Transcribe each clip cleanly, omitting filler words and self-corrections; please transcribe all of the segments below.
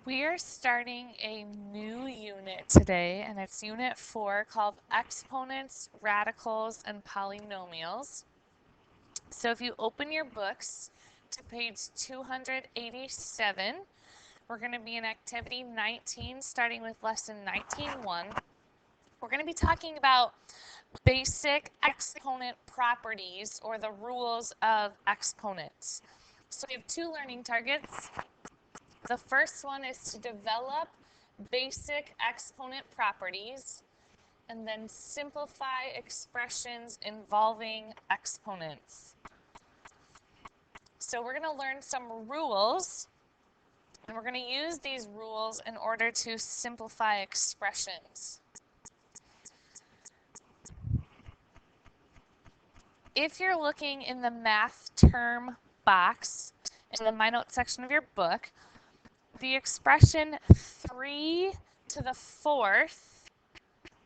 We are starting a new unit today, and it's Unit 4 called Exponents, Radicals, and Polynomials. So if you open your books to page 287, we're going to be in Activity 19, starting with Lesson 19.1. We're going to be talking about basic exponent properties, or the rules of exponents. So we have two learning targets. The first one is to develop basic exponent properties and then simplify expressions involving exponents. So we're going to learn some rules, and we're going to use these rules in order to simplify expressions. If you're looking in the math term box in the My Notes section of your book, the expression 3 to the 4th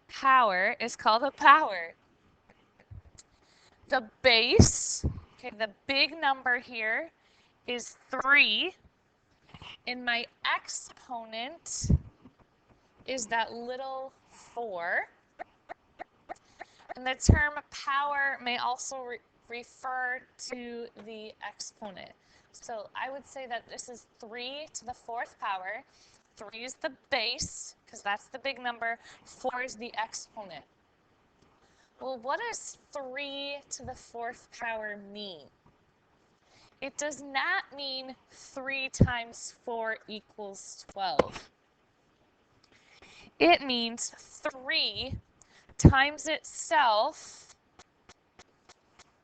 power is called a power. The base, okay, the big number here is 3, and my exponent is that little 4. And the term power may also refer to the exponent. So I would say that this is 3 to the 4th power. 3 is the base, because that's the big number. 4 is the exponent. Well, what does 3 to the 4th power mean? It does not mean 3 times 4 equals 12. It means 3 times itself,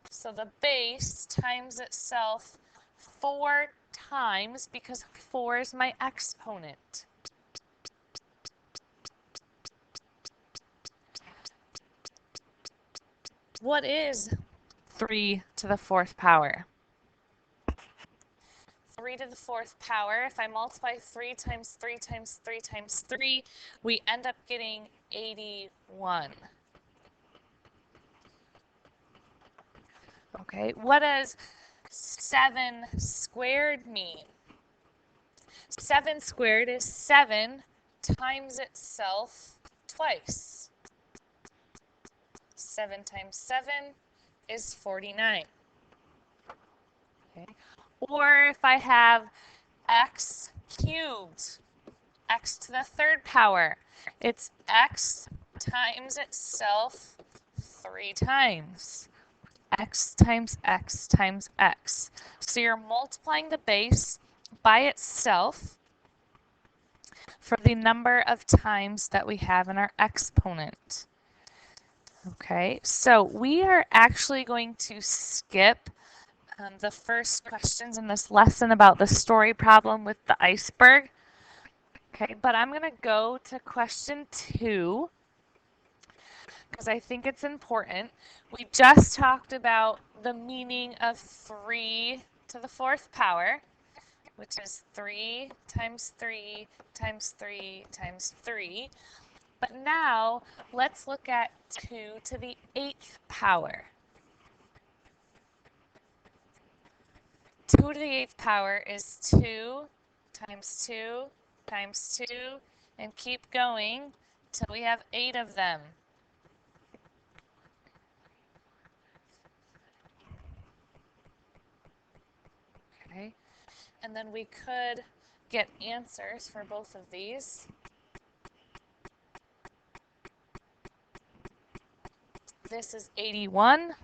so the base times itself 4 times, because 4 is my exponent. What is 3 to the 4th power? 3 to the 4th power, if I multiply 3 times 3 times 3 times 3, we end up getting 81. Okay, what does 7 squared mean? 7 squared is 7 times itself twice. 7 times 7 is 49. Okay. Or if I have x cubed, x to the 3rd power, it's x times itself 3 times. X times x times x. So you're multiplying the base by itself for the number of times that we have in our exponent. Okay, so we are actually going to skip the first questions in this lesson about the story problem with the iceberg. Okay, but I'm going to go to question 2 because I think it's important. We just talked about the meaning of 3 to the 4th power, which is 3 times 3 times 3 times 3. But now let's look at 2 to the 8th power. 2 to the 8th power is 2 times 2 times 2, and keep going till we have 8 of them. Okay, and then we could get answers for both of these. This is 81.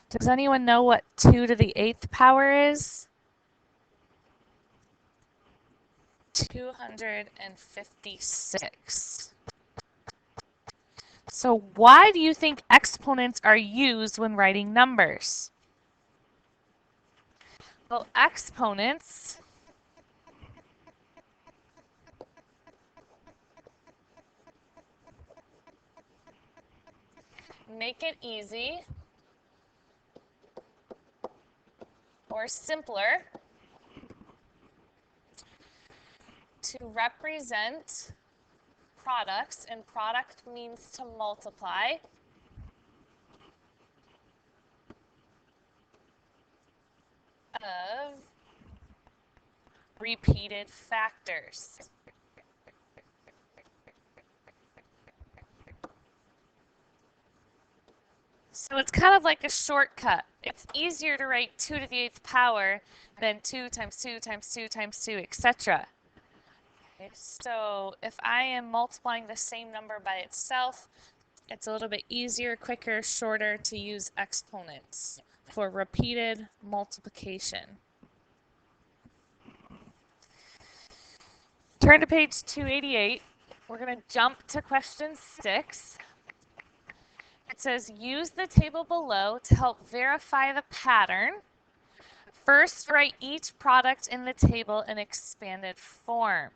Does anyone know what 2 to the 8th power is? 256. So why do you think exponents are used when writing numbers? Well, exponents make it easy or simpler to represent products, and product means to multiply, of repeated factors. So it's kind of like a shortcut. It's easier to write 2 to the 8th power than 2 times 2 times 2 times 2, etc. Okay, so if I am multiplying the same number by itself, it's a little bit easier, quicker, shorter to use exponents for repeated multiplication. Turn to page 288. We're going to jump to question 6. It says, use the table below to help verify the pattern. First, write each product in the table in expanded form.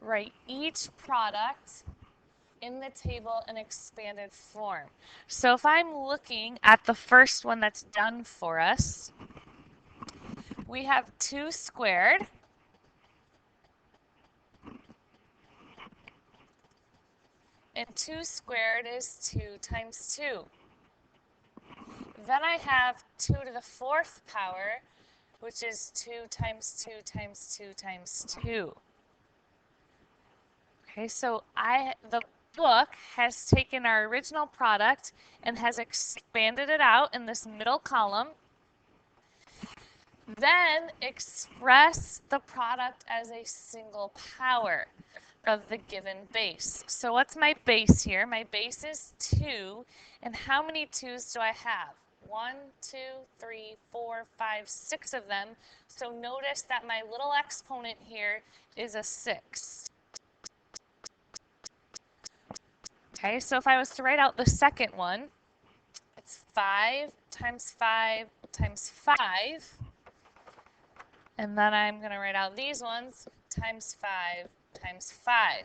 Write each product in the table in expanded form. So if I'm looking at the first one that's done for us, we have 2 squared. And 2 squared is 2 times 2. Then I have 2 to the 4th power, which is 2 times 2 times 2 times 2. Okay, so the book has taken our original product and has expanded it out in this middle column. Then express the product as a single power of the given base. So what's my base here? My base is 2, and how many 2's do I have? 1, 2, 3, 4, 5, 6 of them. So notice that my little exponent here is a 6. Okay, so if I was to write out the second one, it's 5 times 5 times 5. And then I'm going to write out these ones, times 5 times 5.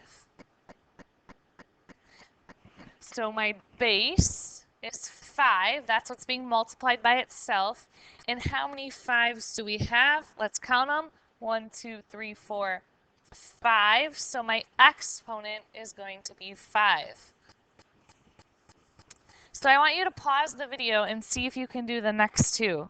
So my base is 5. That's what's being multiplied by itself. And how many 5's do we have? Let's count them. 1, 2, 3, 4, 5. So my exponent is going to be 5. So I want you to pause the video and see if you can do the next two.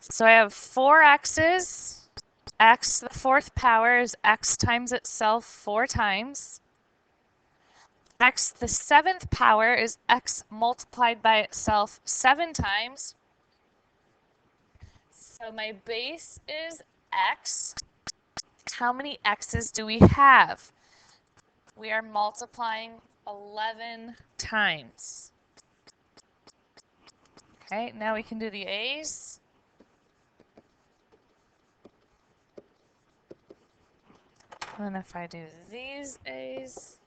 So I have 4 x's. X to the 4th power is x times itself 4 times. X to the 7th power is x multiplied by itself 7 times. So my base is x. How many x's do we have? We are multiplying 11 times. Okay, now we can do the a's. And if I do these a's,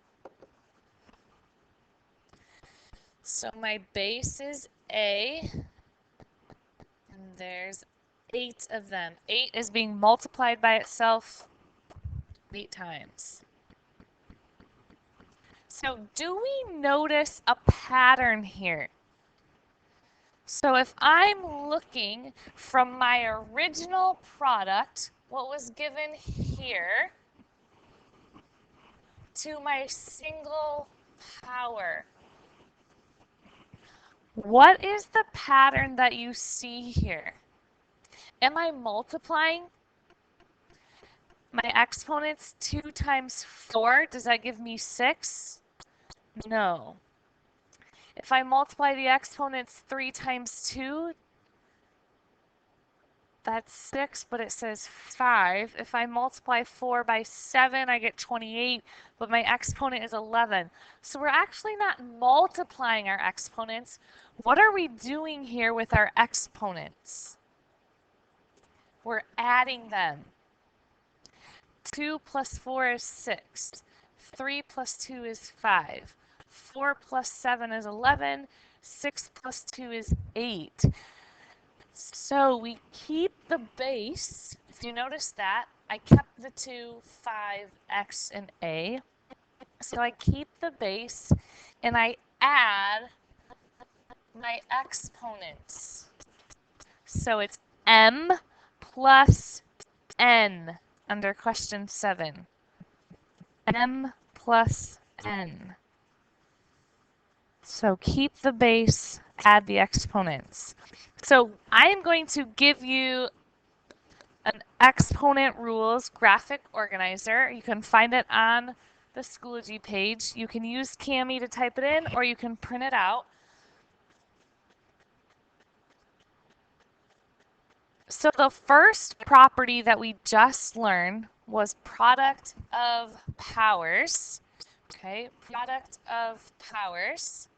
so my base is a, and there's 8 of them. 8 is being multiplied by itself 8 times. So do we notice a pattern here? So if I'm looking from my original product, what was given here, to my single power, what is the pattern that you see here? Am I multiplying my exponents 2 times 4? Does that give me 6? No. If I multiply the exponents 3 times 2, that's 6, but it says 5. If I multiply 4 by 7, I get 28, but my exponent is 11. So we're actually not multiplying our exponents. What are we doing here with our exponents? We're adding them. 2 plus 4 is 6. 3 plus 2 is 5. 4 plus 7 is 11. 6 plus 2 is 8. So we keep the base. If you notice that, I kept the 2, 5, x, and a. So I keep the base, and I add my exponents. So it's m plus n under question 7. M plus n. So keep the base, add the exponents. So I am going to give you an exponent rules graphic organizer. You can find it on the Schoology page. You can use Kami to type it in, or you can print it out. So the first property that we just learned was product of powers. Okay, product of powers.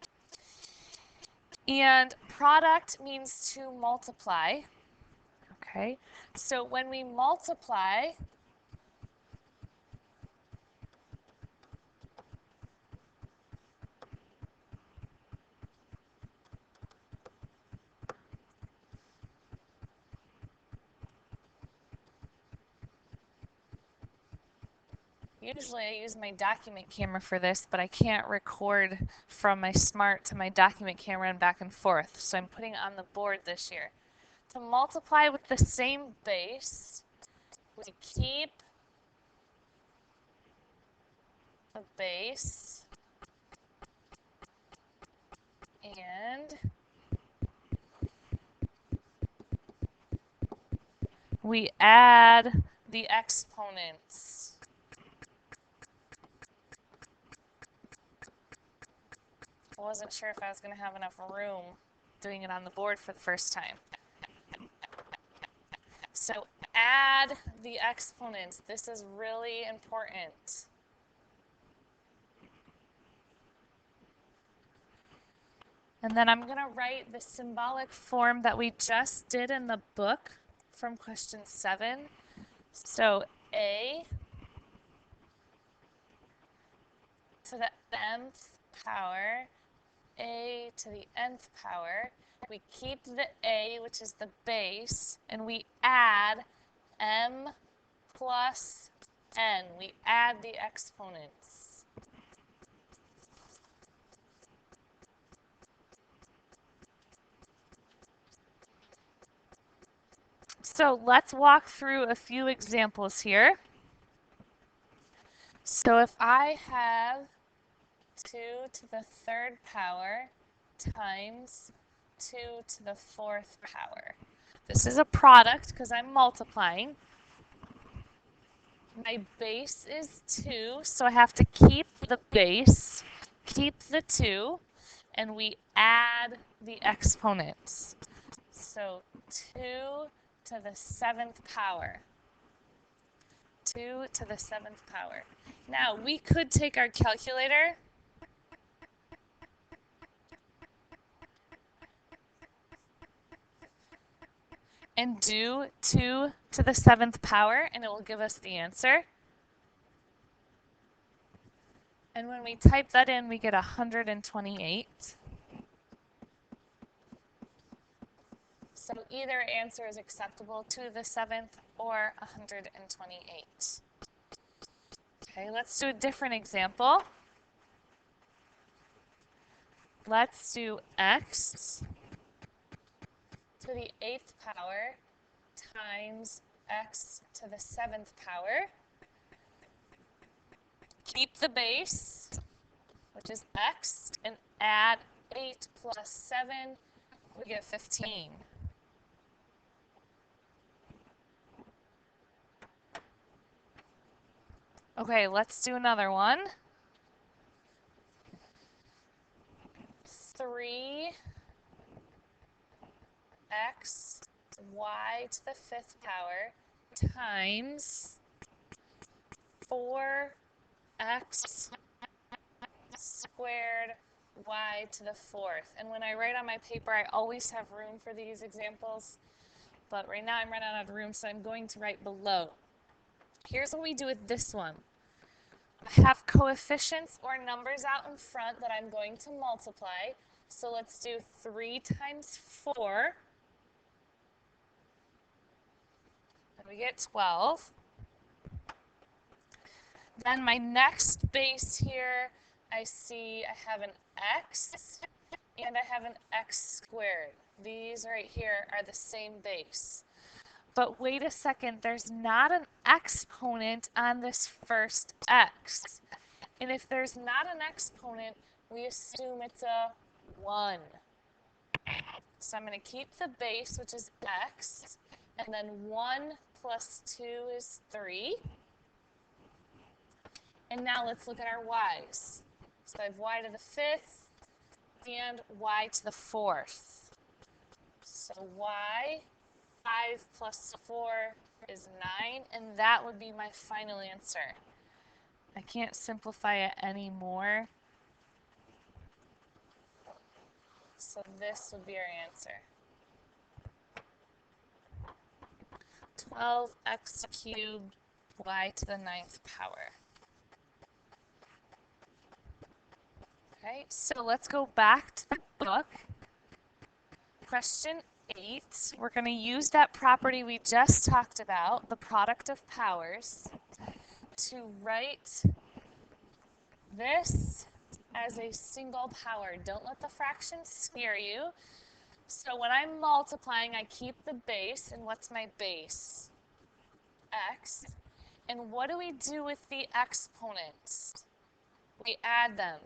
And product means to multiply. Okay, so when we multiply, usually I use my document camera for this, but I can't record from my smart to my document camera and back and forth. So I'm putting it on the board this year. To multiply with the same base, we keep the base and we add the exponents. I wasn't sure if I was going to have enough room doing it on the board for the first time. So add the exponents. This is really important. And then I'm going to write the symbolic form that we just did in the book from question 7. So A to the mth power, A to the nth power. We keep the A, which is the base, and we add m plus n. We add the exponents. So let's walk through a few examples here. So if I have 2 to the 3rd power times 2 to the 4th power. This is a product because I'm multiplying. My base is 2, so I have to keep the base, keep the 2, and we add the exponents. So 2 to the 7th power. 2 to the 7th power. Now, we could take our calculator and do 2 to the 7th power, and it will give us the answer. And when we type that in, we get 128. So either answer is acceptable, 2 to the 7th or 128. Okay, let's do a different example. Let's do x to the 8th power times x to the 7th power. Keep the base, which is x, and add 8 plus 7, we get 15. Okay, let's do another one. 3x y to the 5th power times 4x squared y to the 4th. And when I write on my paper, I always have room for these examples, but right now I'm running out of room, so I'm going to write below. Here's what we do with this one. I have coefficients or numbers out in front that I'm going to multiply. So let's do 3 times 4. And we get 12. Then my next base here, I see I have an x and I have an x squared. These right here are the same base. but wait a second, there's not an exponent on this first x. And if there's not an exponent, we assume it's a 1. So I'm going to keep the base, which is x, and then 1 plus 2 is 3. And now let's look at our y's. So I have y to the 5th and y to the 4th. So y, 5 plus 4 is 9, and that would be my final answer. I can't simplify it anymore. So this would be our answer. 12x cubed y to the 9th power. Okay, so let's go back to the book. Question 8, we're going to use that property we just talked about, the product of powers, to write this as a single power. Don't let the fractions scare you. So when I'm multiplying, I keep the base, and what's my base? X. And what do we do with the exponents? We add them.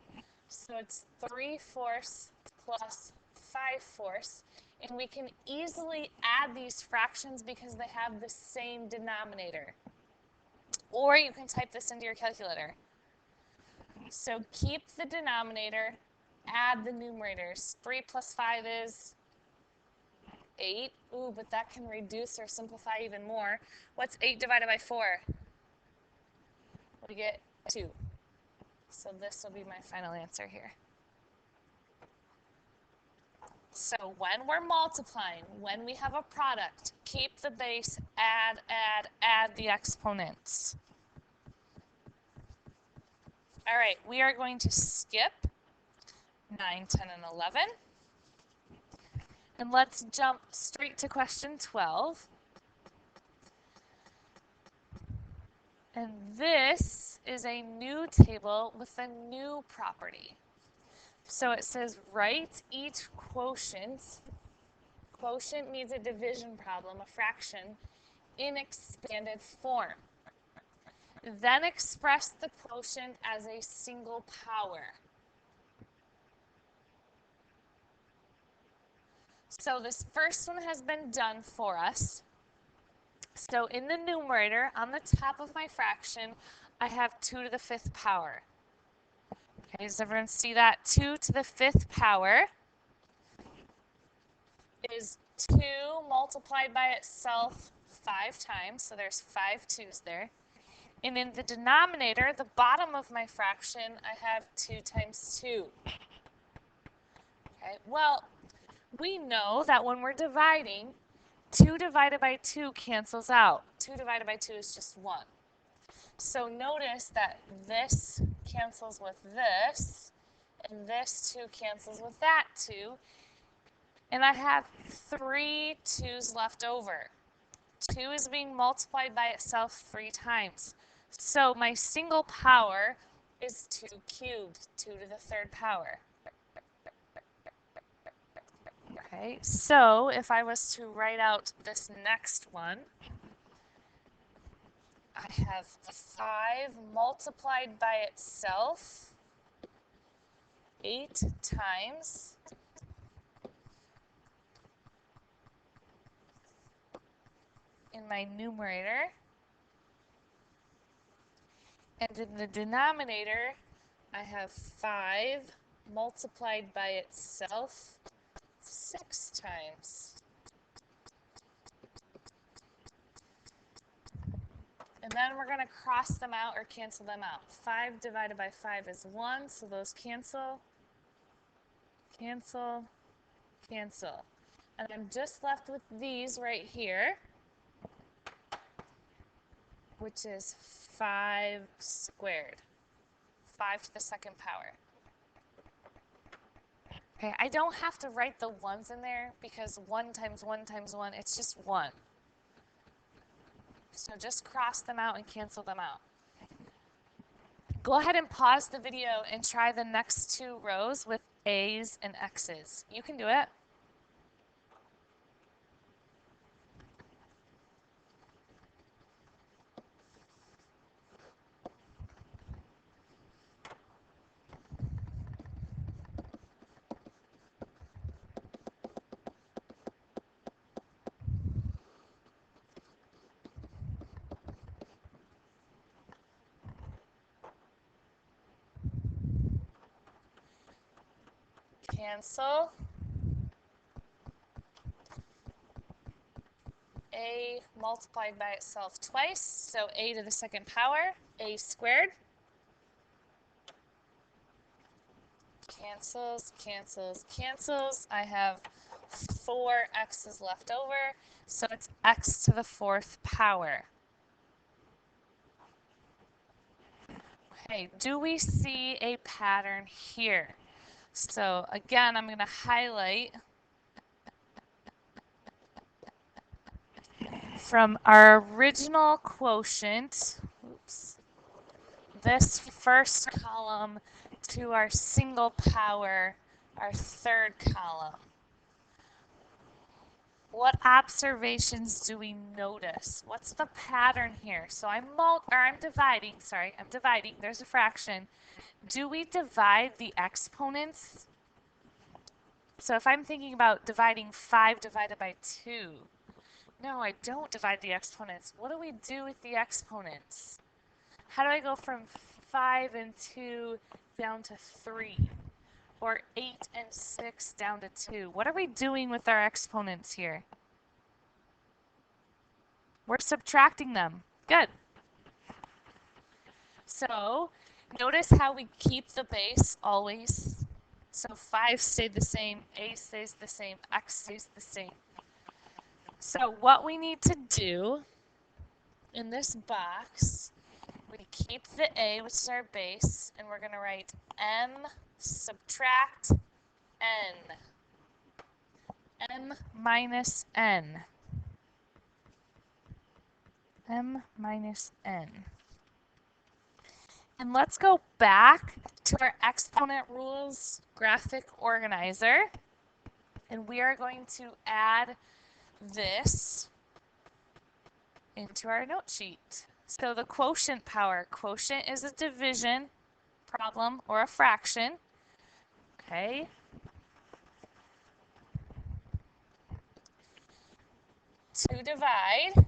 So it's 3/4 plus 5/4. And we can easily add these fractions because they have the same denominator. Or you can type this into your calculator. So keep the denominator, add the numerators. 3 plus 5 is 8. Ooh, but that can reduce or simplify even more. What's 8 divided by 4? We get 2. So this will be my final answer here. So when we're multiplying, when we have a product, keep the base, add the exponents. All right, we are going to skip 9, 10, and 11. And let's jump straight to question 12. And this is a new table with a new property. So it says write each quotient. Quotient means a division problem, a fraction, in expanded form. Then express the quotient as a single power. So this first one has been done for us. So in the numerator, on the top of my fraction, I have 2 to the 5th power. Okay, does everyone see that? 2 to the 5th power is 2 multiplied by itself 5 times, so there's 5 2's there. And in the denominator, the bottom of my fraction, I have 2 times 2. Okay, well, we know that when we're dividing, 2 divided by 2 cancels out. 2 divided by 2 is just 1. So notice that this cancels with this, and this 2 cancels with that 2. And I have 3 2's left over. 2 is being multiplied by itself 3 times. So my single power is 2 cubed, 2 to the 3rd power. Okay, so if I was to write out this next one, I have 5 multiplied by itself 8 times. In my numerator. And in the denominator, I have 5 multiplied by itself 6 times. And then we're going to cross them out or cancel them out. 5 divided by 5 is 1, so those cancel, cancel, cancel. And I'm just left with these right here, which is 5 squared. 5 to the 2nd power. Okay, I don't have to write the 1's in there because 1 times 1 times 1, it's just 1. So just cross them out and cancel them out. Go ahead and pause the video and try the next 2 rows with A's and X's. You can do it. cancel. A multiplied by itself twice, so a to the second power, a squared. Cancels, cancels, cancels. I have 4 x's left over, so it's x to the 4th power. Okay, do we see a pattern here? So again, I'm going to highlight from our original quotient, oops, this first column to our single power, our third column. What observations do we notice? What's the pattern here? So I'm dividing, there's a fraction. Do we divide the exponents? So if I'm thinking about dividing 5 divided by 2, no, I don't divide the exponents. What do we do with the exponents? How do I go from 5 and 2 down to 3? Or 8 and 6 down to 2? What are we doing with our exponents here? We're subtracting them. Good. So notice how we keep the base always. So 5 stayed the same, a stays the same, x stays the same. So what we need to do in this box, we keep the a, which is our base, and we're going to write m subtract n. M minus n. M minus n. And let's go back to our exponent rules graphic organizer. And we are going to add this into our note sheet. So the quotient power. Quotient is a division problem or a fraction. Okay. To divide.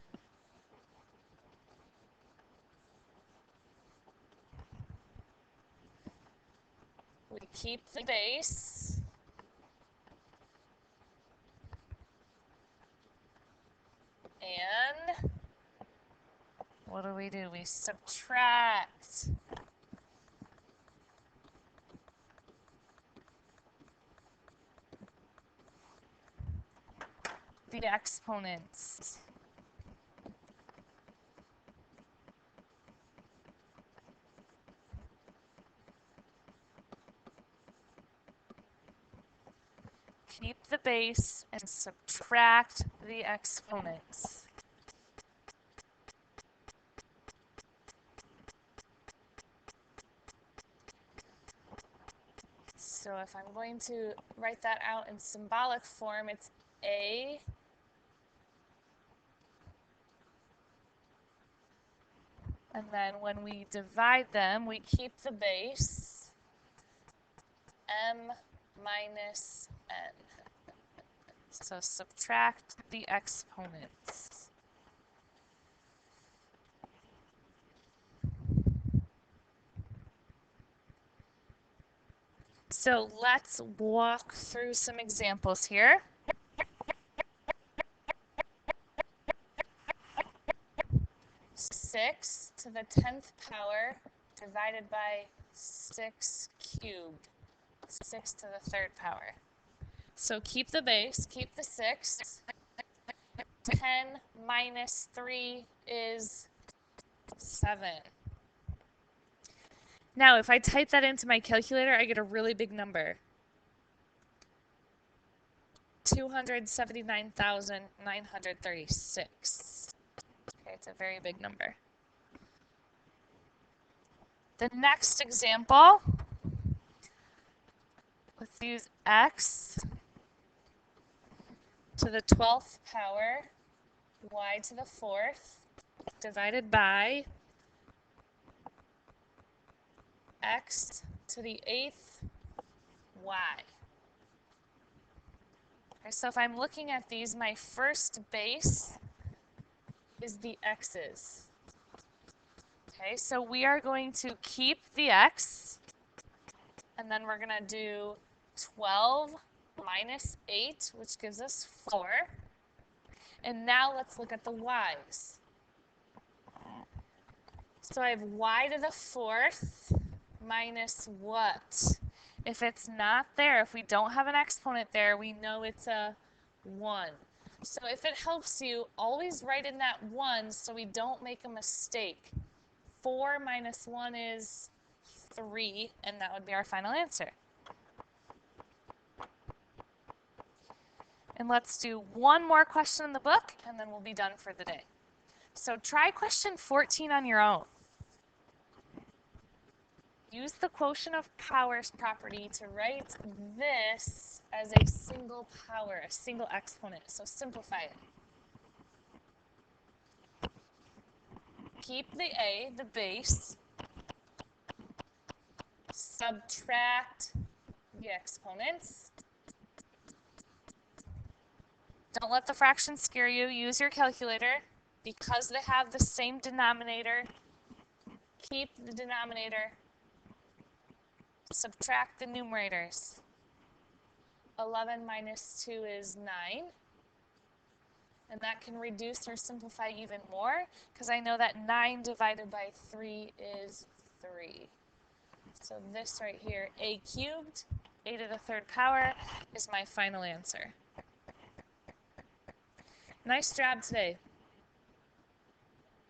We keep the base. And what do? We subtract. The exponents. Keep the base and subtract the exponents. So if I'm going to write that out in symbolic form, it's a and then when we divide them, we keep the base, m minus n. So subtract the exponents. So let's walk through some examples here. Six to the 10th power divided by 6 cubed. 6 to the 3rd power. So keep the base, keep the 6. 10 minus 3 is 7. Now, if I type that into my calculator, I get a really big number. 279,936. Okay, it's a very big number. The next example, let's use x to the 12th power, y to the 4th, divided by x to the 8th, y. Okay, so if I'm looking at these, my first base is the x's. Okay, so we are going to keep the x, and then we're going to do 12 minus 8, which gives us 4. And now let's look at the y's. So I have y to the 4th minus what? If it's not there, if we don't have an exponent there, we know it's a 1. So if it helps you, always write in that 1 so we don't make a mistake. 4 minus 1 is 3, and that would be our final answer. And let's do one more question in the book, and then we'll be done for the day. So try question 14 on your own. Use the quotient of powers property to write this as a single power, a single exponent. So simplify it. Keep the a, the base. Subtract the exponents. Don't let the fractions scare you. Use your calculator. Because they have the same denominator, keep the denominator. Subtract the numerators. 11 minus 2 is 9. And that can reduce or simplify even more, because I know that 9 divided by 3 is 3. So this right here, a cubed, a to the 3rd power, is my final answer. Nice job today.